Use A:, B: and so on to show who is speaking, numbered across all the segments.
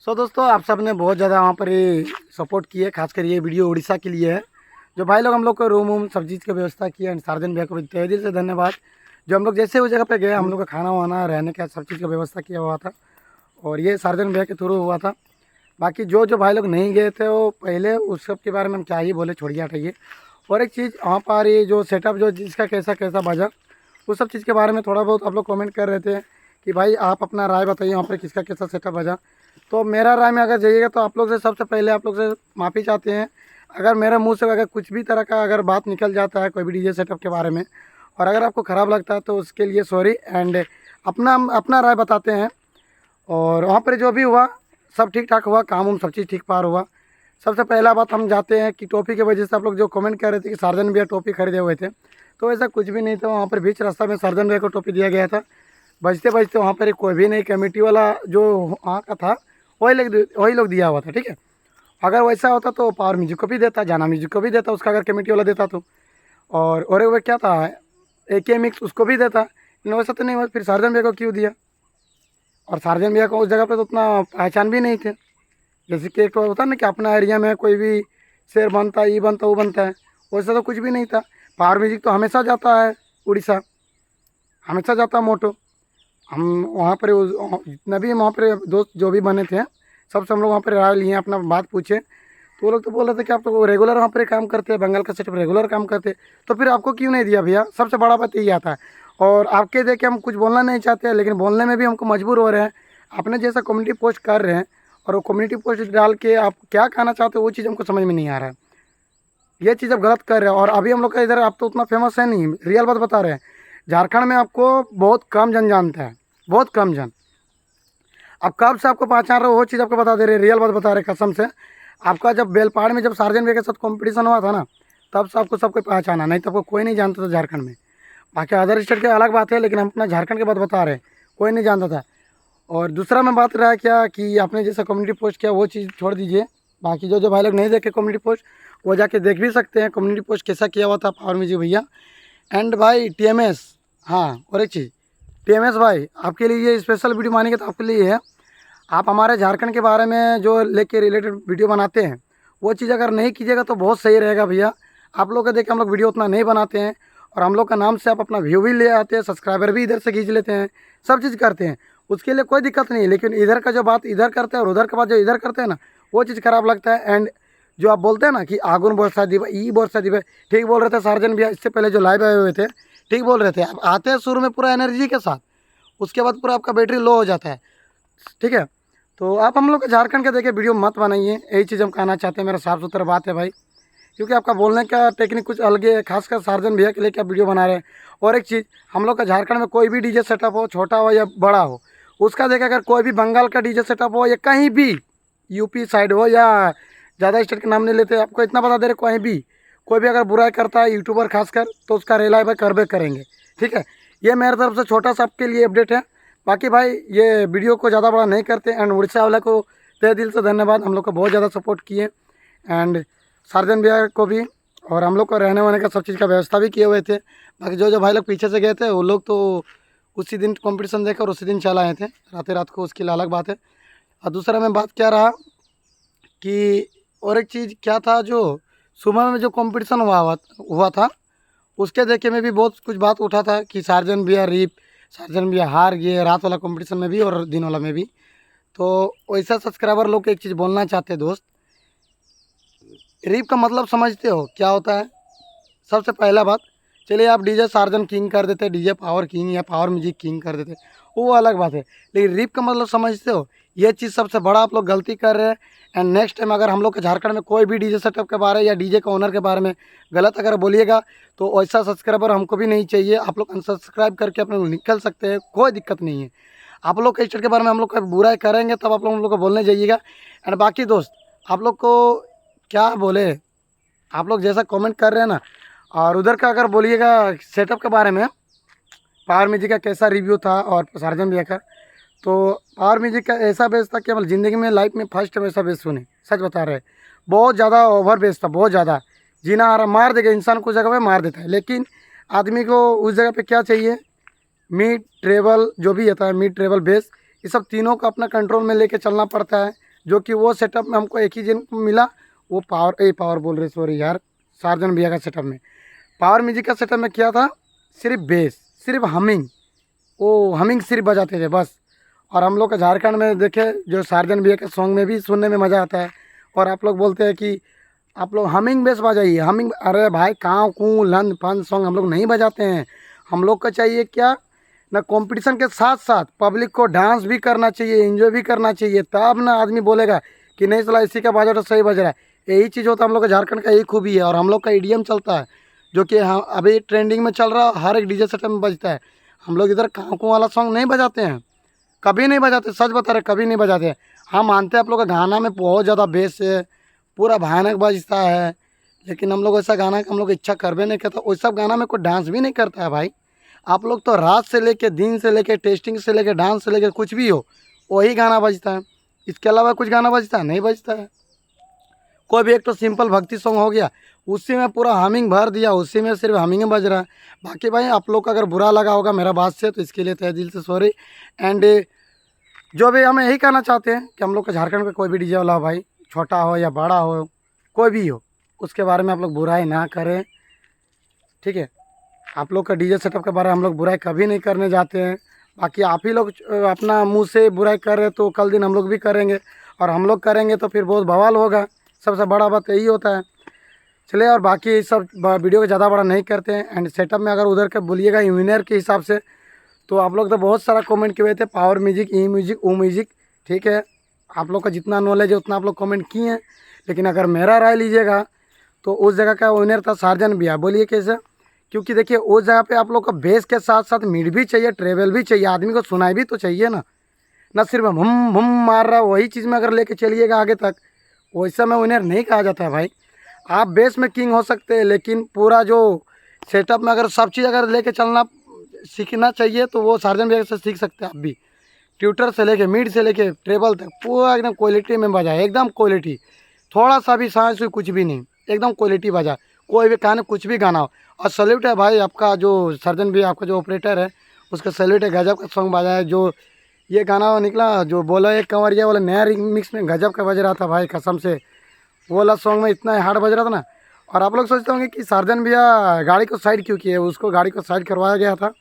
A: दोस्तों आप सब ने बहुत ज़्यादा वहाँ पर ये सपोर्ट किए, खासकर ये वीडियो उड़ीसा के लिए है। जो भाई लोग हम लोग को रूम वूम सब चीज़ की व्यवस्था की है, सार्जन भैया को भी तहे दिल से धन्यवाद। जो हम लोग जैसे उस जगह पे गए, हम लोग का खाना वाना रहने का सब चीज़ का व्यवस्था किया हुआ था और ये सार्जन भैया के थ्रू हुआ था। बाकी जो जो भाई लोग नहीं गए थे वो पहले उस सब के बारे में हम क्या ही बोले, छोड़िए हटाइए। और एक चीज़ वहाँ पर ये जो सेटअप जो जिसका कैसा कैसा बजा, उस सब चीज़ के बारे में थोड़ा बहुत आप लोग कमेंट कर रहे थे कि भाई आप अपना राय बताइए वहाँ पर किसका कैसा सेटअप बजा। तो मेरा राय में अगर जाइएगा तो आप लोग से सबसे पहले आप लोग से माफ़ी चाहते हैं। अगर मेरे मुंह से अगर कुछ भी तरह का अगर बात निकल जाता है कोई भी डीजे सेटअप के बारे में और अगर आपको ख़राब लगता है तो उसके लिए सॉरी एंड अपना अपना राय बताते हैं। और वहाँ पर जो भी हुआ सब ठीक ठाक हुआ, काम उम सब चीज़ ठीक पार हुआ। सबसे पहला बात हम जाते हैं कि टोपी की वजह से आप लोग जो कमेंट कर रहे थे कि सार्जन भैया टोपी खरीदे हुए थे, तो ऐसा कुछ भी नहीं था। वहाँ पर बीच रास्ता में सार्जन भैया को टोपी दिया गया था। बजते बजते वहाँ पर कोई भी नहीं, कमेटी वाला जो वहाँ का था वही लोग दिया हुआ था, ठीक है। अगर वैसा होता तो पावर म्यूजिक को भी देता, जाना म्यूजिक को भी देता उसका, अगर कमेटी वाला देता तो। और वो क्या था, AK मिक्स उसको भी देता, लेकिन वैसा तो नहीं हुआ। फिर सार्जन भैया को क्यों दिया? और सार्जन भैया को उस जगह पे तो उतना पहचान भी नहीं थे। जैसे कि एक तो होता है ना कि अपना एरिया में कोई भी शेर बनता है, ये बनता वो बनता है, वैसा तो कुछ भी नहीं था। पावर म्यूजिक तो हमेशा जाता है उड़ीसा, हमेशा जाता है मोटो। हम वहाँ पर जितना भी वहाँ पर दोस्त जो भी बने थे सबसे हम लोग वहाँ पर राय लिए, अपना बात पूछे, तो वो लोग तो बोल रहे थे कि आप तो रेगुलर वहाँ पर काम करते हैं, बंगाल का सेटअप रेगुलर काम करते, तो फिर आपको क्यों नहीं दिया भैया? सबसे बड़ा बात यही आता है। और आपके देख के हम कुछ बोलना नहीं चाहते हैं, लेकिन बोलने में भी हमको मजबूर हो रहे हैं। आपने जैसा कम्युनिटी पोस्ट कर रहे हैं और वो कम्युनिटी पोस्ट डाल के आप क्या कहना चाहते हो वो चीज़ हमको समझ में नहीं आ रहा है। ये चीज़ आप गलत कर रहे हो। और अभी हम लोग का इधर आप तो उतना फेमस है नहीं, रियल बात बता रहे हैं। झारखंड में आपको बहुत कम जन जानता है, बहुत कम जन। अब कब से आपको पहचान रहे हो वो चीज़ आपको बता दे रहे, रियल बात बता रहे कसम से। आपका जब बेलपाड़ में जब सार्जन भैया के साथ कंपटीशन हुआ था ना, तब से आपको सब कोई पहचाना, नहीं तो आपको कोई नहीं जानता था झारखंड में। बाकी अदर स्टेट की अलग बात है, लेकिन हम अपना झारखंड की बात बता रहे हैं, कोई नहीं जानता था। और दूसरा मैं बात रहा क्या कि आपने जैसा कम्युनिटी पोस्ट किया वो चीज़ छोड़ दीजिए। बाकी जो जो भाई लोग नहीं देखे कम्युनिटी पोस्ट वो जाके देख भी सकते हैं कम्युनिटी पोस्ट कैसा किया हुआ था पावर म्यूजिक भैया। एंड भाई TMS, हाँ और एक चीज़, TMS भाई आपके लिए ये स्पेशल वीडियो मानेंगे तो आपके लिए है। आप हमारे झारखंड के बारे में जो लेके रिलेटेड वीडियो बनाते हैं वो चीज़ अगर नहीं कीजिएगा तो बहुत सही रहेगा भैया। आप लोग का देख के हम लोग वीडियो उतना नहीं बनाते हैं और हम लोग का नाम से आप अपना व्यू भी ले आते हैं, सब्सक्राइबर भी इधर से खींच लेते हैं, सब चीज़ करते हैं, उसके लिए कोई दिक्कत नहीं है। लेकिन इधर का जो बात इधर करते हैं और उधर का बात जो इधर करते हैं ना, वो चीज़ ख़राब लगता है। एंड जो आप बोलते हैं ना कि आगुन बोरसा दिबे ई बोरसा दिबे, ठीक बोल रहे थे सार्जन भैया इससे पहले जो लाइव आए हुए थे, ठीक बोल रहे थे। आप आते हैं शुरू में पूरा एनर्जी के साथ, उसके बाद पूरा आपका बैटरी लो हो जाता है, ठीक है। तो आप हम लोग के झारखंड के देखे वीडियो मत बनाइए, यही चीज़ हम कहना चाहते हैं। मेरा साफ सुथरा बात है भाई, क्योंकि आपका बोलने का टेक्निक कुछ अलग है, खासकर सार्जन भैया के लिए क्या वीडियो बना रहे हैं। और एक चीज़, हम लोग का झारखंड में कोई भी डीजे सेटअप हो, छोटा हो या बड़ा हो, उसका देखा अगर कोई भी बंगाल का डीजे सेटअप हो या कहीं भी यूपी साइड हो या ज़्यादा स्टेट के नाम नहीं लेते, आपको इतना बता दे रहे कहीं भी कोई भी अगर बुराई करता है यूट्यूबर खासकर, तो उसका रिलाइव करबे करेंगे, ठीक है। ये मेरे तरफ से छोटा सा आपके लिए अपडेट है। बाकी भाई ये वीडियो को ज़्यादा बड़ा नहीं करते। एंड उड़ीसा वाला को तहे दिल से धन्यवाद, हम लोग को बहुत ज़्यादा सपोर्ट किए। एंड सार्जन भैया को भी, और हम लोग को रहने वहने का सब चीज़ का व्यवस्था भी किए हुए थे। बाकी जो जो भाई लोग पीछे से गए थे वो लोग तो उसी दिन कंपटीशन देखकर उसी दिन चल आए थे रात रात को, उसके लिए अलग बात है। और दूसरा मैं बात क्या रहा कि और एक चीज़ क्या था, जो सुबह में जो कंपटीशन हुआ था उसके देखे में भी बहुत कुछ बात उठा था कि सार्जन भैया हार गए रात वाला कंपटीशन में भी और दिन वाला में भी। तो वैसा सब्सक्राइबर लोग को एक चीज़ बोलना चाहते हैं दोस्त, रीप का मतलब समझते हो क्या होता है? सबसे पहला बात, चलिए आप डीजे सार्जन किंग कर देते, डीजे पावर किंग या पावर म्यूजिक किंग कर देते, वो अलग बात है। लेकिन रीप का मतलब समझते हो? ये चीज़ सबसे बड़ा आप लोग गलती कर रहे हैं। एंड नेक्स्ट टाइम अगर हम लोग के झारखंड में कोई भी डीजे सेटअप के बारे या डीजे के ओनर के बारे में गलत अगर बोलिएगा तो वैसा सब्सक्राइबर हमको भी नहीं चाहिए। आप लोग अनसब्सक्राइब करके अपने निकल सकते हैं, कोई दिक्कत नहीं है। आप लोग के स्टेट के बारे में हम लोग का बुराई करेंगे तब आप लोग हम लोग को बोलने जाइएगा। एंड बाकी दोस्त आप लोग को क्या बोले, आप लोग जैसा कमेंट कर रहे हैं ना, और उधर का अगर बोलिएगा सेटअप के बारे में, पावर म्यूजिक का कैसा रिव्यू था और सार्जन भैया का, तो पावर म्यूजिक का ऐसा बेस था कि मतलब ज़िंदगी में लाइफ में फर्स्ट टाइम ऐसा बेस सुने, सच बता रहे हैं। बहुत ज़्यादा ओवर बेस था, बहुत ज़्यादा जीना आ रहा, मार देगा इंसान को, जगह पे मार देता है। लेकिन आदमी को उस जगह पे क्या चाहिए, मिड ट्रेवल जो भी होता है, मिड ट्रेवल बेस, ये सब तीनों को अपना कंट्रोल में लेके चलना पड़ता है। जो कि वो सेटअप में हमको एक ही दिन मिला, वो पावर बोल रहे, सॉरी यार, सार्जन भैया का सेटअप में, पावर म्यूजिक का सेटअप में क्या था, सिर्फ बेस, सिर्फ हमिंग, वो हमिंग सिर्फ बजाते थे बस। और हम लोग का झारखंड में देखे जो सार्जन भैया के सॉन्ग में भी सुनने में मज़ा आता है, और आप लोग बोलते हैं कि आप लोग हमिंग बेस बजाइए, हमिंग, अरे भाई काँव कूँ लन फन सॉन्ग हम लोग नहीं बजाते हैं। हम लोग को चाहिए क्या ना, कंपटीशन के साथ साथ पब्लिक को डांस भी करना चाहिए, एंजॉय भी करना चाहिए, तब ना आदमी बोलेगा कि नहीं चला इसी का बजा तो सही बज रहा है। यही चीज़ होता है हम लोग का, झारखंड का यही खूबी है। और हम लोग का ईडीएम चलता है जो कि हाँ अभी ट्रेंडिंग में चल रहा है, हर एक डीजे सेटअप में बजता है। हम लोग इधर काँव कूँ वाला सॉन्ग नहीं बजाते हैं, कभी नहीं बजाते, सच बता रहे, कभी नहीं बजाते। हम मानते हैं आप लोग का गाना में बहुत ज़्यादा बेस है, पूरा भयानक बजता है, लेकिन हम लोग ऐसा गाना हम लोग इच्छा करबे नहीं करता, वही सब गाना में कोई डांस भी नहीं करता है भाई। आप लोग तो रात से लेके दिन से लेके टेस्टिंग से लेके डांस से लेके कुछ भी हो वही गाना बजता है, इसके अलावा कुछ गाना बजता है नहीं बजता है। कोई भी एक तो सिंपल भक्ति सॉन्ग हो गया, उसी में पूरा हमिंग भर दिया, उसी में सिर्फ हमिंग बज रहा है। बाकी भाई आप लोग को अगर बुरा लगा होगा मेरा बात से तो इसके लिए तहे दिल से सॉरी। एंड जो भी हमें यही कहना चाहते हैं कि हम लोग का झारखंड का कोई भी डीजे वाला हो भाई, छोटा हो या बड़ा हो, कोई भी हो, उसके बारे में आप लोग बुराई ना करें, ठीक है। आप लोग का डीजे सेटअप के बारे में हम लोग बुराई कभी नहीं करने जाते हैं। बाकी आप ही लोग अपना मुंह से बुराई कर रहे तो कल दिन हम लोग भी करेंगे, और हम लोग करेंगे तो फिर बहुत बवाल होगा। सबसे बड़ा बात यही होता है। चलिए, और बाकी सब वीडियो को ज़्यादा बड़ा नहीं करते हैं। एंड सेटअप में अगर उधर के बोलिएगा विनर के हिसाब से, तो आप लोग तो बहुत सारा कमेंट किए हुए थे, पावर म्यूजिक, ई म्यूजिक, ओ म्यूजिक, ठीक है। आप लोग का जितना नॉलेज है उतना आप लोग कमेंट किए हैं, लेकिन अगर मेरा राय लीजिएगा तो उस जगह का विनर था सार्जन भैया। बोलिए कैसे? क्योंकि देखिए उस जगह पे आप लोग का बेस के साथ साथ मिड भी चाहिए, ट्रेवल भी चाहिए, आदमी को सुनाई भी तो चाहिए ना, ना सिर्फ हम मार रहा, वही चीज़ में अगर लेके चलिएगा आगे तक, वैसा में विनर नहीं कहा जाता है भाई। आप बेस में किंग हो सकते हैं, लेकिन पूरा जो सेटअप में अगर सब चीज़ अगर लेके चलना सीखना चाहिए तो वो सार्जन भैया से सीख सकते हैं आप भी। ट्यूटर से लेके मिड से लेके ट्रेबल तक पूरा एकदम क्वालिटी में बजाए, एकदम क्वालिटी, थोड़ा सा भी सांस हुई कुछ भी नहीं, एकदम क्वालिटी बजा, कोई भी गाने कुछ भी गाना हो। और सैल्यूट है भाई आपका जो सर्जन भी, आपका जो ऑपरेटर है उसका सैल्यूट है, गजब का सॉन्ग बजा है। जो ये गाना निकला जो बोला एक कंवरिया वाला नया रिमिक्स में गजब का बज रहा था भाई, कसम से वो वाला सॉन्ग में इतना हार्ड बज रहा था ना। और आप लोग सोचते होंगे कि सर्जन भैया गाड़ी को साइड क्यों किए, उसको गाड़ी को साइड करवाया गया था,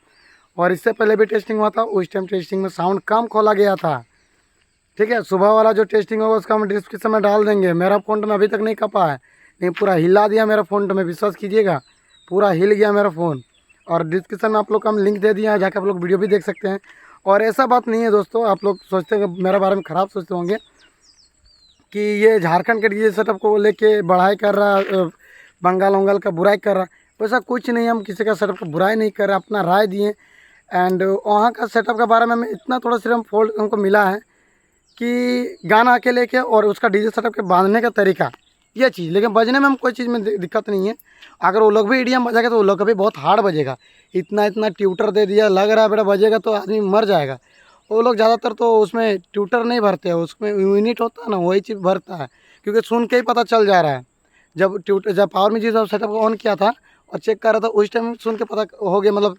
A: और इससे पहले भी टेस्टिंग हुआ था, उस टाइम टेस्टिंग में साउंड कम खोला गया था, ठीक है। सुबह वाला जो टेस्टिंग होगा उसका हम डिस्क्रिप्शन में डाल देंगे। मेरा फ़ोन में अभी तक नहीं कपा है, नहीं पूरा हिला दिया मेरा फ़ोन में, विश्वास कीजिएगा पूरा हिल गया मेरा फ़ोन। और डिस्क्रिप्शन में आप लोग को हम लिंक दे दिया है, जाकर आप लोग वीडियो भी देख सकते हैं। और ऐसा बात नहीं है दोस्तों, आप लोग सोचते हैं मेरे बारे में ख़राब सोचते होंगे कि ये झारखंड के डीजे सेटअप को लेके बढ़ाई कर रहा, बंगाल वंगाल का बुराई कर रहा, वैसा कुछ नहीं। हम किसी का सेटअप का बुराई नहीं कर रहे, अपना राय दिए। एंड वहाँ का सेटअप के बारे में हमें इतना थोड़ा सिर्फ फॉल्ट हमको मिला है कि गाना के लेके और उसका डीजे सेटअप के बांधने का तरीका, ये चीज़, लेकिन बजने में हम कोई चीज़ में दिक्कत नहीं है। अगर वो लोग भी ईडीएम बजाएगा तो वो लोग का भी बहुत हार्ड बजेगा। इतना इतना ट्यूटर दे दिया, लग रहा है बेटा बजेगा तो आदमी मर जाएगा। वो लोग ज़्यादातर तो उसमें ट्यूटर नहीं भरते हैं, उसमें यूनिट होता है ना, वही चीज़ भरता है, क्योंकि सुन के ही पता चल जा रहा है। जब पावर म्यूजिक सेटअप ऑन किया था और चेक कर रहा था, उस टाइम सुन के पता हो गया, मतलब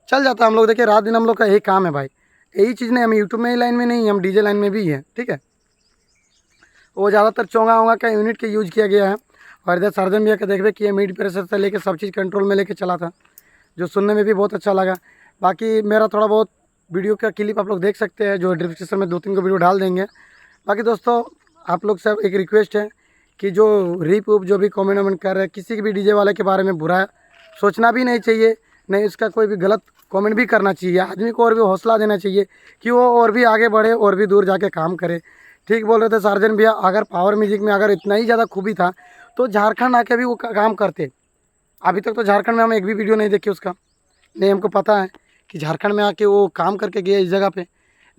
A: चल जाता है। हम लोग देखिए रात दिन हम लोग का यही काम है भाई, यही चीज़ नहीं, हम यूट्यूब में ही लाइन में नहीं, हम डीजे लाइन में भी है, ठीक है। वो ज़्यादातर चोंगा वोंगा का यूनिट के यूज किया गया है। और इधर सर्जन भैया का देखबे किए, मिड प्रेशर से लेके सब चीज़ कंट्रोल में लेके चला था, जो सुनने में भी बहुत अच्छा लगा। बाकी मेरा थोड़ा बहुत वीडियो का क्लिप आप लोग देख सकते हैं, जो डिस्क्रिप्शन में 2-3 को वीडियो डाल देंगे। बाकी दोस्तों आप लोग से एक रिक्वेस्ट है कि जो रीप उप जो भी कमेंट वमेंट कर रहे हैं, किसी भी डीजे वाले के बारे में बुरा सोचना भी नहीं चाहिए, नहीं इसका कोई भी गलत कमेंट भी करना चाहिए। आदमी को और भी हौसला देना चाहिए कि वो और भी आगे बढ़े और भी दूर जाके काम करे। ठीक बोल रहे थे सार्जन भैया, अगर पावर म्यूजिक में अगर इतना ही ज़्यादा खूबी था तो झारखंड आके भी वो काम करते। अभी तक तो झारखंड में हम एक भी वीडियो नहीं देखे उसका, नहीं हमको पता है कि झारखंड में आके वो काम करके गया इस जगह पे।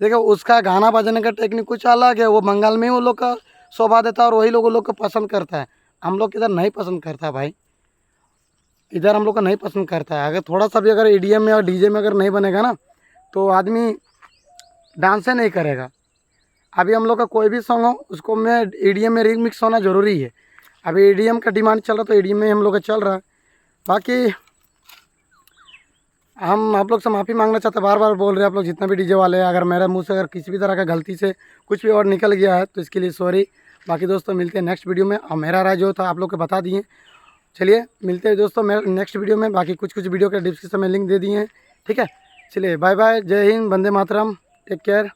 A: देखो उसका गाना बजाने का टेक्निक कुछ अलग है, वो बंगाल में ही वो लोग का शोभा देता है और वही लोग को पसंद करता है। हम लोग इधर नहीं पसंद करता भाई, इधर हम लोग का नहीं पसंद करता है। अगर थोड़ा सा भी अगर ईडीएम में और डीजे में अगर नहीं बनेगा ना तो आदमी डांस नहीं करेगा। अभी हम लोग का कोई भी सॉन्ग हो उसको में ईडीएम में रिमिक्स होना ज़रूरी है। अभी ईडीएम का डिमांड चल रहा तो ईडीएम में हम लोग का चल रहा है। बाकी हम आप लोग से माफ़ी मांगना चाहते हैं, बार बार बोल रहे हैं आप लोग जितना भी डीजे वाले हैं, अगर मेरे मुंह से अगर किसी भी तरह का गलती से कुछ भी और निकल गया है तो इसके लिए सॉरी। बाकी दोस्तों मिलते हैं नेक्स्ट वीडियो में, और मेरा राय जो था आप लोग को बता दिए। चलिए मिलते हैं दोस्तों मैं नेक्स्ट वीडियो में, बाकी कुछ वीडियो के डिस्क्रिप्शन में लिंक दे दिए हैं, ठीक है। चलिए बाय बाय, जय हिंद, वंदे मातरम, टेक केयर।